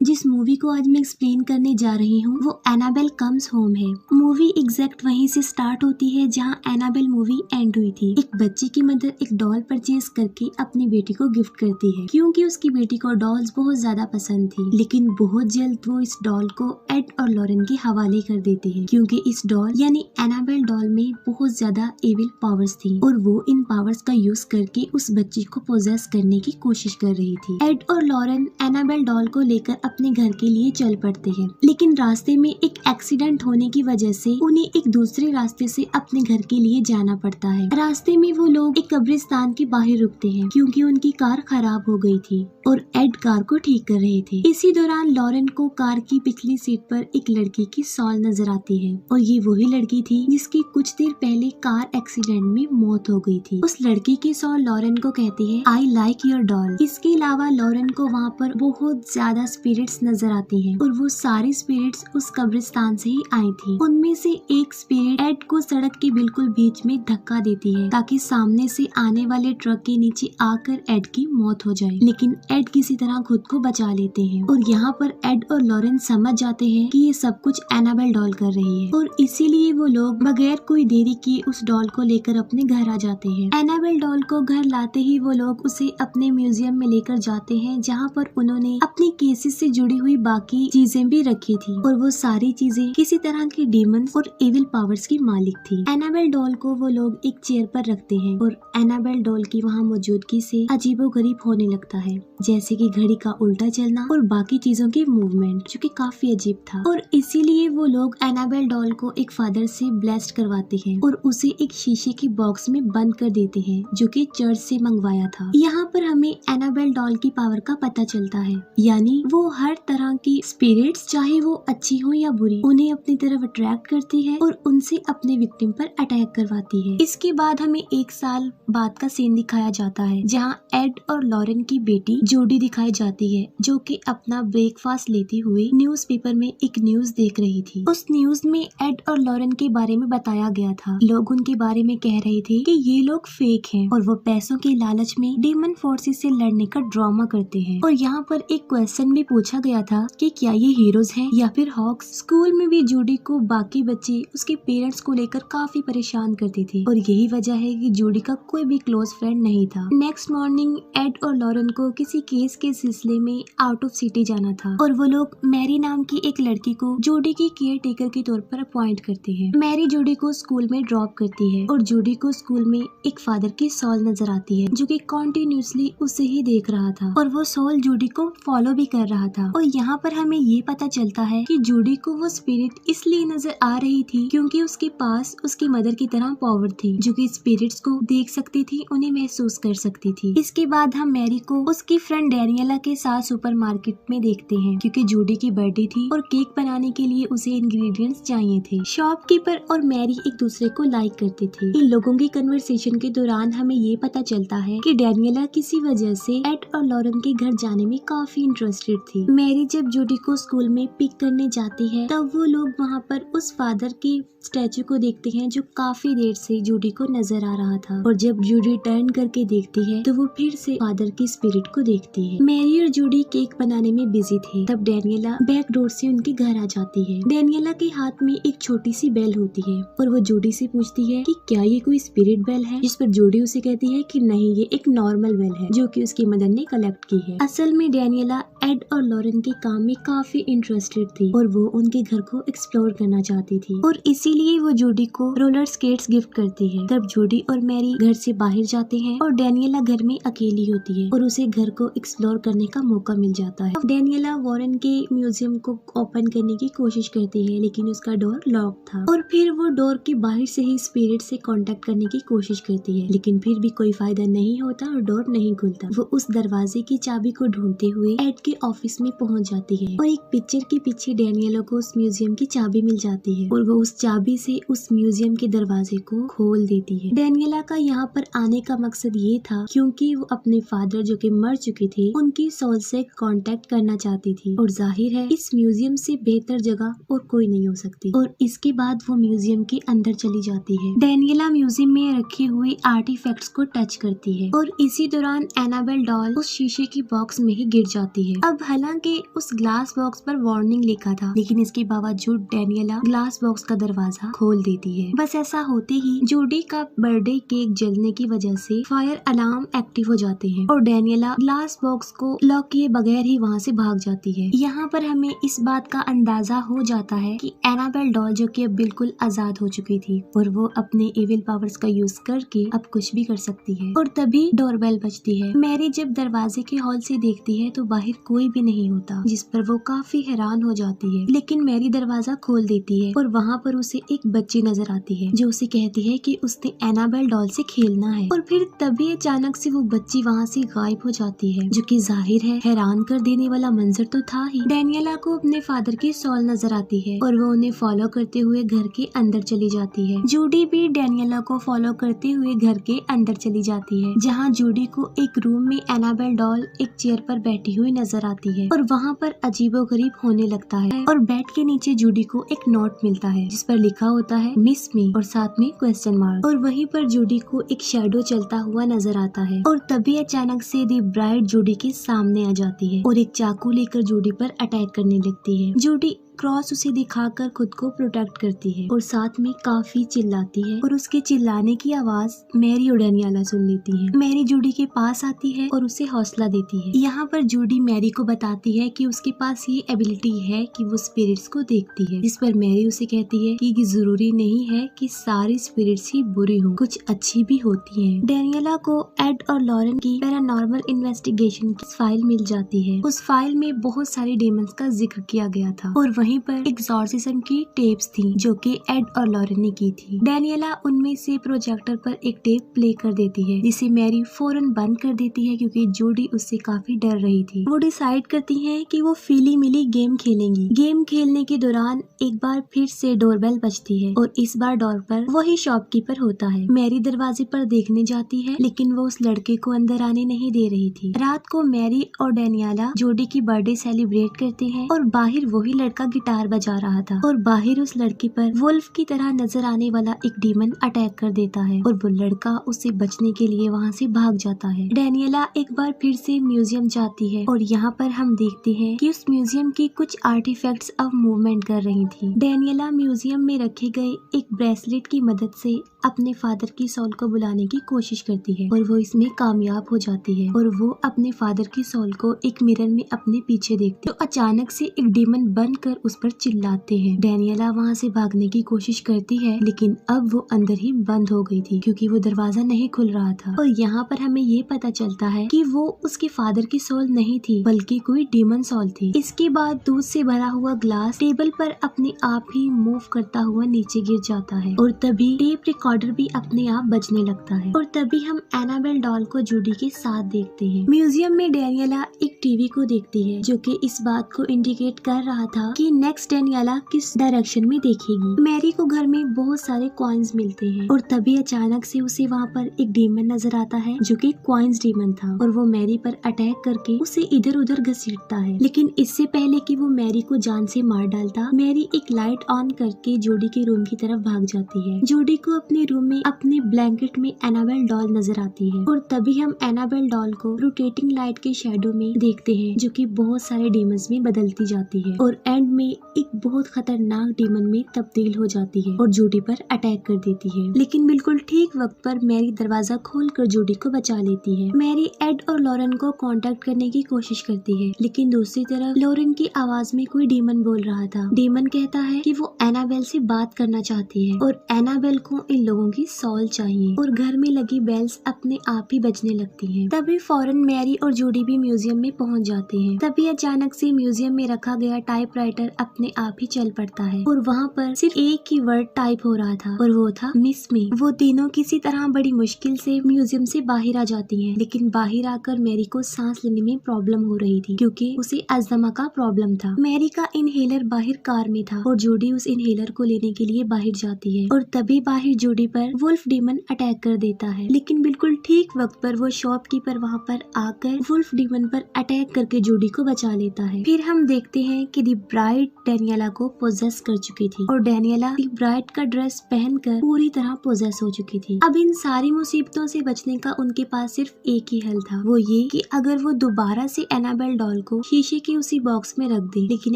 जिस मूवी को आज मैं एक्सप्लेन करने जा रही हूँ वो एनाबेल कम्स होम है। मूवी एग्जैक्ट वहीं से स्टार्ट होती है जहाँ एनाबेल मूवी एंड हुई थी। एक बच्चे की मदर एक डॉल परचेज करके अपनी बेटी को गिफ्ट करती है क्योंकि उसकी बेटी को डॉल्स बहुत ज्यादा पसंद थी, लेकिन बहुत जल्द वो इस डॉल को एड और लॉरेन के हवाले कर देते हैं क्योंकि इस डॉल यानी एनाबेल डॉल में बहुत ज्यादा एविल पावर्स थी और वो इन पावर्स का यूज करके उस बच्चे को पोजेस करने की कोशिश कर रही थी। एड और लॉरेन एनाबेल डॉल को लेकर अपने घर के लिए चल पड़ते हैं, लेकिन रास्ते में एक एक्सीडेंट होने की वजह से उन्हें एक दूसरे रास्ते से अपने घर के लिए जाना पड़ता है। रास्ते में वो लोग एक कब्रिस्तान के बाहर रुकते हैं क्योंकि उनकी कार खराब हो गई थी और एड कार को ठीक कर रहे थे। इसी दौरान लॉरेन को कार की पिछली सीट पर एक लड़की की सॉल नजर आती है और ये वही लड़की थी जिसकी कुछ देर पहले कार एक्सीडेंट में मौत हो गई थी। उस लड़की की सॉल लॉरेन को कहती है आई लाइक योर डॉल। इसके अलावा लॉरेन को वहाँ पर बहुत ज्यादा स्पिरिट्स नजर आती हैं और वो सारी स्पिरिट्स उस कब्रिस्तान से ही आई थी। उनमें से एक स्पिरिट एड को सड़क के बिल्कुल बीच में धक्का देती है ताकि सामने से आने वाले ट्रक के नीचे आकर एड की मौत हो जाए, लेकिन एड किसी तरह खुद को बचा लेते हैं और यहाँ पर एड और लॉरेन समझ जाते हैं कि ये सब कुछ एनाबेल डॉल कर रही है और इसीलिए वो लोग बगैर कोई देरी किए उस डॉल को लेकर अपने घर आ जाते हैं। एनाबेल डॉल को घर लाते ही वो लोग उसे अपने म्यूजियम में लेकर जाते हैं जहाँ पर उन्होंने अपनी केसेस से जुड़ी हुई बाकी चीजें भी रखी थी और वो सारी चीजें किसी तरह की डीमंस और एविल पावर्स की मालिक थी। एनाबेल डॉल को वो लोग एक चेयर पर रखते हैं और एनाबेल डॉल की वहाँ मौजूदगी से अजीबोगरीब होने लगता है, जैसे कि घड़ी का उल्टा चलना और बाकी चीजों की मूवमेंट, जो कि काफी अजीब था। और इसीलिए वो लोग एनाबेल डॉल को एक फादर से ब्लेस्ड करवाते हैं और उसे एक शीशे की बॉक्स में बंद कर देते हैं जो कि चर्च से मंगवाया था। यहाँ पर हमें एनाबेल डॉल की पावर का पता चलता है, यानी वो हर तरह की स्पिरिट्स, चाहे वो अच्छी हो या बुरी, उन्हें अपनी तरफ अट्रैक्ट करती है और उनसे अपने विक्टिम पर अटैक करवाती है। इसके बाद हमें एक साल बाद का सीन दिखाया जाता है जहाँ एड और लॉरेन की बेटी जोडी दिखाई जाती है जो कि अपना ब्रेकफास्ट लेते हुए न्यूज़पेपर में एक न्यूज देख रही थी। उस न्यूज में एड और लॉरेन के बारे में बताया गया था। लोग उनके बारे में कह रहे थे कि ये लोग फेक हैं और वो पैसों के लालच में डेमन फोर्सेस से लड़ने का ड्रामा करते हैं। और यहाँ पर एक क्वेश्चन भी पूछा गया था कि क्या ये हीरोज हैं या फिर हॉक्स। स्कूल में भी जूडी को बाकी बच्चे उसके पेरेंट्स को लेकर काफी परेशान करते थे और यही वजह है कि जूडी का कोई भी क्लोज फ्रेंड नहीं था। नेक्स्ट मॉर्निंग एड और लॉरेन को किसी केस के सिलसिले में आउट ऑफ सिटी जाना था और वो लोग मैरी नाम की एक लड़की को जूडी की केयर टेकर के तौर पर अपॉइंट करते हैं। मैरी जूडी को स्कूल में ड्रॉप करती है और जूडी को स्कूल में एक फादर की सॉल नजर आती है जो कि कॉन्टिन्यूसली उसे ही देख रहा था और वो सॉल जूडी को फॉलो भी कर रहा था। और यहाँ पर हमें ये पता चलता है कि जूडी को वो स्पिरिट इसलिए नजर आ रही थी क्योंकि उसके पास उसकी मदर की तरह पावर थी जो कि स्पिरिट्स को देख सकती थी, उन्हें महसूस कर सकती थी। इसके बाद हम मैरी को उसकी फ्रेंड डैनियला के साथ सुपरमार्केट में देखते हैं क्योंकि जूडी की बर्थडे थी और केक बनाने के लिए उसे इंग्रेडिएंट्स चाहिए थे। शॉपकीपर और मैरी एक दूसरे को लाइक करते थे। इन लोगों की कन्वर्सेशन के दौरान हमें ये पता चलता है कि डैनियला किसी वजह से एड और लॉरेन के घर जाने में काफी इंटरेस्टेड थी। मैरी जब जूडी को स्कूल में पिक करने जाती है तब वो लोग वहाँ पर उस फादर के स्टैचू को देखते हैं जो काफी देर से जूडी को नजर आ रहा था और जब जूडी टर्न करके देखती है तो वो फिर से फादर की स्पिरिट को देखती है। मैरी और जूडी केक बनाने में बिजी थे तब डैनियला बैक डोर से उनके घर आ जाती है। डैनियला के हाथ में एक छोटी सी बेल होती है और वो जूडी से पूछती है कि क्या ये कोई स्पिरिट बेल है, जिस पर जूडी उसे कहती है कि नहीं, ये एक नॉर्मल बेल है जो कि उसकी मदर ने कलेक्ट की है। असल में डैनियला एड और लॉरेन के काम में काफी इंटरेस्टेड थी और वो उनके घर को एक्सप्लोर करना चाहती थी और इसीलिए वो जूडी को रोलर स्केट्स गिफ्ट करती है। तब जूडी और मैरी घर से बाहर जाते हैं और डैनियला घर में अकेली होती है और उसे घर को एक्सप्लोर करने का मौका मिल जाता है। डैनियला वॉरेन के म्यूजियम को ओपन करने की कोशिश करती है लेकिन उसका डोर लॉक था और फिर वो डोर के बाहर से ही स्पिरिट से कांटेक्ट करने की कोशिश करती है लेकिन फिर भी कोई फायदा नहीं होता और डोर नहीं खुलता। वो उस दरवाजे की चाबी को ढूंढते हुए एड के ऑफिस में पहुंच जाती है और एक पिक्चर के पीछे डैनियला को उस म्यूजियम की चाबी मिल जाती है और वो उस चाबी से उस म्यूजियम के दरवाजे को खोल देती है। डैनियला का यहाँ पर आने का मकसद ये था क्योंकि वो अपने फादर जो कि मर चुके थे उनकी सोल से कांटेक्ट करना चाहती थी और जाहिर है इस म्यूजियम से बेहतर जगह और कोई नहीं हो सकती। और इसके बाद वो म्यूजियम के अंदर चली जाती है। डैनियला म्यूजियम में रखे हुए आर्टिफैक्ट्स को टच करती है और इसी दौरान एनाबेल डॉल उस शीशे की बॉक्स में ही गिर जाती है। अब हालांकि हालांकि उस ग्लास बॉक्स पर वार्निंग लिखा था, लेकिन इसके बावजूद डेनियला ग्लास बॉक्स का दरवाजा खोल देती है। बस ऐसा होते ही जूडी का बर्थडे केक जलने की वजह से फायर अलार्म एक्टिव हो जाते हैं और डेनियला ग्लास बॉक्स को लॉक किए बगैर ही वहाँ से भाग जाती है। यहाँ पर हमें इस बात का अंदाजा हो जाता है कि एनाबेल डॉल जो कि अब बिल्कुल आजाद हो चुकी थी और वो अपने एविल पावर्स का यूज करके अब कुछ भी कर सकती है। और तभी डोरबेल बजती है। मैरी जब दरवाजे के हॉल से देखती है तो बाहर कोई भी नहीं होता, जिस पर वो काफी हैरान हो जाती है। लेकिन मैरी दरवाजा खोल देती है और वहाँ पर उसे एक बच्ची नजर आती है जो उसे कहती है कि उसने एनाबेल डॉल से खेलना है। और फिर तभी अचानक से वो बच्ची वहाँ से गायब हो जाती है, जो कि जाहिर है हैरान कर देने वाला मंजर तो था ही। डेनियला को अपने फादर की सॉल नजर आती है और वो उन्हें फॉलो करते हुए घर के अंदर चली जाती है। जूडी भी डेनियला को फॉलो करते हुए घर के अंदर चली जाती है, जहाँ जूडी को एक रूम में एनाबेल डॉल एक चेयर पर बैठी हुई नजर आती है और वहाँ पर अजीबोगरीब होने लगता है। और बेड के नीचे जूडी को एक नोट मिलता है जिस पर लिखा होता है मिस मी और साथ में क्वेश्चन मार्क। और वहीं पर जूडी को एक शैडो चलता हुआ नजर आता है और तभी अचानक से दी ब्राइड जूडी के सामने आ जाती है और एक चाकू लेकर जूडी पर अटैक करने लगती है। जूडी क्रॉस उसे दिखाकर खुद को प्रोटेक्ट करती है और साथ में काफी चिल्लाती है और उसके चिल्लाने की आवाज मैरी और डेनियला सुन लेती है। मैरी जूडी के पास आती है और उसे हौसला देती है। यहाँ पर जूडी मैरी को बताती है कि उसके पास ये एबिलिटी है कि वो स्पिरिट्स को देखती है, जिस पर मैरी उसे कहती है कि जरूरी नहीं है कि सारी स्पिरिट्स ही बुरी हो, कुछ अच्छी भी होती है। डेनियला को एड और लॉरेन की पैरानॉर्मल इन्वेस्टिगेशन की फाइल मिल जाती है। उस फाइल में बहुत सारे डेमंस का जिक्र किया गया था और वहीं पर एग्जॉर्सिज्म की टेप्स थी जो कि एड और लॉरेन ने की थी। डेनियला उनमें से प्रोजेक्टर पर एक टेप प्ले कर देती है, जिसे मैरी फौरन बंद कर देती है क्योंकि जूडी उससे काफी डर रही थी। वो डिसाइड करती हैं कि वो फीली मिली गेम खेलेंगी। गेम खेलने के दौरान एक बार फिर से डोरबेल बजती है और इस बार डोर पर वही शॉपकीपर होता है। मैरी दरवाजे पर देखने जाती है, लेकिन वो उस लड़के को अंदर आने नहीं दे रही थी। रात को मैरी और डेनियला जूडी की बर्थडे सेलिब्रेट करते हैं और बाहर वही लड़का गिटार बजा रहा था और बाहर उस लड़की पर वुल्फ की तरह नजर आने वाला एक डीमन अटैक कर देता है और वो लड़का उससे बचने के लिए वहाँ से भाग जाता है। डेनियला एक बार फिर से म्यूजियम जाती है और यहाँ पर हम देखते हैं कि उस म्यूजियम की कुछ आर्टिफैक्ट्स अब मूवमेंट कर रही थी। डेनियला म्यूजियम में रखे गए एक ब्रेसलेट की मदद से अपने फादर की सोल को बुलाने की कोशिश करती है और वो इसमें कामयाब हो जाती है और वो अपने फादर की सोल को एक मिरर में अपने पीछे देखती है तो अचानक से एक डीमन बनकर उस पर चिल्लाते हैं। डेनियला वहाँ से भागने की कोशिश करती है, लेकिन अब वो अंदर ही बंद हो गई थी क्योंकि वो दरवाजा नहीं खुल रहा था। और यहाँ पर हमें ये पता चलता है कि वो उसके फादर की सोल नहीं थी बल्कि कोई डीमन सोल थी। इसके बाद दूध से भरा हुआ ग्लास टेबल पर अपने आप ही मूव करता हुआ नीचे गिर जाता है और तभी टेप रिकॉर्डर भी अपने आप बजने लगता है और तभी हम एनाबेल डॉल को जूडी के साथ देखते हैं। म्यूजियम में डेनियला एक टीवी को देखती है जो कि इस बात को इंडिकेट कर रहा था कि नेक्स्ट डेनियला किस डायरेक्शन में देखेगी। मैरी को घर में बहुत सारे कॉइन्स मिलते हैं और तभी अचानक से उसे वहाँ पर एक डीमन नजर आता है जो कि कॉइन्स डीमन था और वो मैरी पर अटैक करके उसे इधर उधर घसीटता है। लेकिन इससे पहले कि वो मैरी को जान से मार डालता, मैरी एक लाइट ऑन करके जूडी के रूम की तरफ भाग जाती है। जूडी को अपने रूम में अपने ब्लैंकेट में एनाबेल डॉल नजर आती है और तभी हम एनाबेल डॉल को रोटेटिंग लाइट के शैडो में देखते हैं जो कि बहुत सारे डीमंस में बदलती जाती है और एंड में एक बहुत खतरनाक डीमन में तब्दील हो जाती है और जूडी पर अटैक कर देती है। लेकिन बिल्कुल ठीक वक्त पर मैरी दरवाजा खोलकर जूडी को बचा लेती है। मैरी एड और लॉरेन को कांटेक्ट करने की कोशिश करती है, लेकिन दूसरी तरफ लॉरेन की आवाज में कोई डीमन बोल रहा था। डीमन कहता है कि वो एनाबेल से बात करना चाहती है और एनाबेल को इन लोगों की सॉल चाहिए और घर में लगी बेल्स अपने आप ही बजने लगती हैं। तभी फौरन मैरी और जूडी भी म्यूजियम में पहुंच जाते हैं। तभी अचानक से म्यूजियम में रखा गया टाइपराइटर अपने आप ही चल पड़ता है और वहाँ पर सिर्फ एक ही वर्ड टाइप हो रहा था और वो था मिस मी। वो तीनों किसी तरह बड़ी मुश्किल से म्यूजियम से बाहर आ जाती हैं, लेकिन बाहर आकर मैरी को सांस लेने में प्रॉब्लम हो रही थी क्योंकि उसे अस्थमा का प्रॉब्लम था। मैरी का इनहेलर बाहर कार में था और जूडी उस इनहेलर को लेने के लिए बाहर जाती है और तभी बाहर जूडी पर वुल्फ डीमन अटैक कर देता है। लेकिन बिल्कुल ठीक वक्त पर वो शॉपकीपर वहाँ पर आकर वुल्फ डीमन पर अटैक अटैक करके जूडी को बचा लेता है। फिर हम देखते हैं कि दी ब्राइड डेनियला को पोजेस कर चुकी थी और डेनियला दी ब्राइड का ड्रेस पहनकर पूरी तरह पोजेस हो चुकी थी। अब इन सारी मुसीबतों से बचने का उनके पास सिर्फ एक ही हल था, वो ये कि अगर वो दोबारा से एनाबेल डॉल को शीशे के उसी बॉक्स में रख दे। लेकिन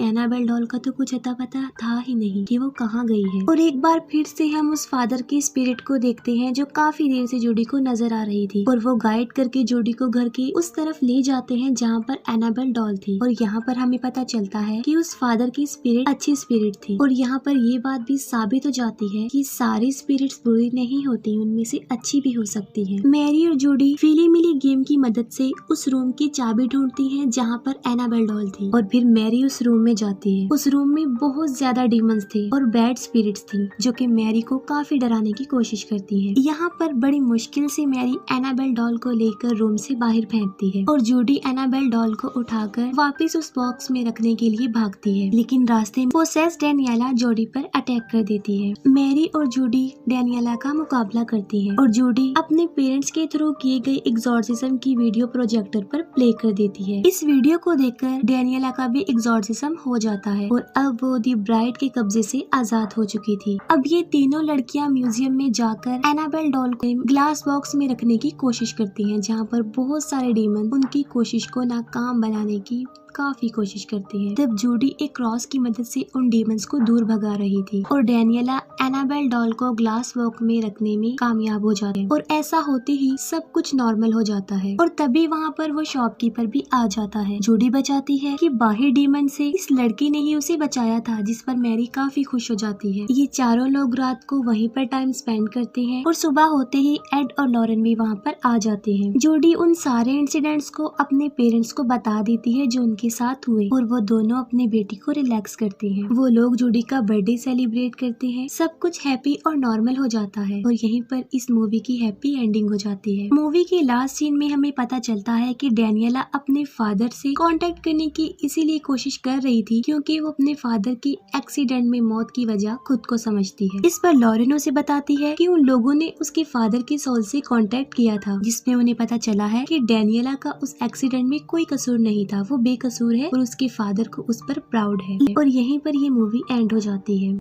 एनाबेल डॉल का तो कुछ अता पता था ही नहीं कि वो कहाँ गई है। और एक बार फिर से हम उस फादर की स्पिरिट को देखते हैं जो काफी देर से जूडी को नजर आ रही थी और वो गाइड करके जूडी को घर की उस तरफ ले जाते हैं जहाँ पर एनाबेल डॉल थी। और यहाँ पर हमें पता चलता है कि उस फादर की स्पिरिट अच्छी स्पिरिट थी। और यहाँ पर ये बात भी साबित हो जाती है कि सारी स्पिरिट्स बुरी नहीं होती, उनमें से अच्छी भी हो सकती है। मैरी और जूडी फीली मिली गेम की मदद से उस रूम की चाबी ढूंढती हैं जहाँ पर एनाबेल डॉल थी और फिर मैरी उस रूम में जाती है। उस रूम में बहुत ज्यादा डीमंस थे और बैड स्पिरिट्स थी जो कि मैरी को काफी डराने की कोशिश करती है। यहाँ पर बड़ी मुश्किल से मैरी एनाबेल डॉल को लेकर रूम से बाहर फेंकती है और जूडी एनाबेल डॉल को उठाकर वापस उस बॉक्स में रखने के लिए भागती है। लेकिन रास्ते में पोसेस डेनियला जूडी पर अटैक कर देती है। मैरी और जूडी डेनियला का मुकाबला करती है और जूडी अपने पेरेंट्स के थ्रू किए गए एग्जॉर्सिज्म की वीडियो प्रोजेक्टर पर प्ले कर देती है। इस वीडियो को देखकर डेनियला का भी एग्जॉर्सिज्म हो जाता है और अब वो दी ब्राइड के कब्जे से आजाद हो चुकी थी। अब ये तीनों लड़कियां म्यूजियम में जाकर एनाबेल डॉल को ग्लास बॉक्स में रखने की कोशिश करती हैं, जहाँ पर बहुत सारे डीमन उनकी कोशिश को नाकाम बनाने की काफी कोशिश करती है। तब जूडी एक क्रॉस की मदद से उन डीमंस को दूर भगा रही थी और डेनियला एनाबेल डॉल को ग्लास बॉक्स में रखने में कामयाब हो जाते हैं और ऐसा होते ही सब कुछ नॉर्मल हो जाता है। और तभी वहाँ पर वो शॉपकीपर भी आ जाता है। जूडी बचाती है कि बाहर डीमन से इस लड़की ने ही उसे बचाया था, जिस पर मैरी काफी खुश हो जाती है। ये चारों लोग रात को वहीं पर टाइम स्पेंड करते हैं और सुबह होते ही एड और लॉरेन भी वहाँ पर आ जाते हैं। जूडी उन सारे इंसिडेंट्स को अपने पेरेंट्स को बता देती है जो उनके साथ हुए और वो दोनों अपनी बेटी को रिलैक्स करते हैं। वो लोग जूडी का बर्थडे सेलिब्रेट करते हैं, सब कुछ हैप्पी और नॉर्मल हो जाता है और यहीं पर इस मूवी की हैप्पी एंडिंग हो जाती है। मूवी के लास्ट सीन में हमें पता चलता है कि डेनियला अपने फादर से कांटेक्ट करने की इसीलिए कोशिश कर रही थी क्योंकि वो अपने फादर की एक्सीडेंट में मौत की वजह खुद को समझती है। इस पर लॉरेन उसे बताती है कि उन लोगों ने उसके फादर के सोल से कांटेक्ट किया था, जिसमें उन्हें पता चला है कि डेनियला का उस एक्सीडेंट में कोई कसूर नहीं था, वो बेकसूर है और उसके फादर को उस पर प्राउड है। और यहीं पर ये मूवी एंड हो जाती है।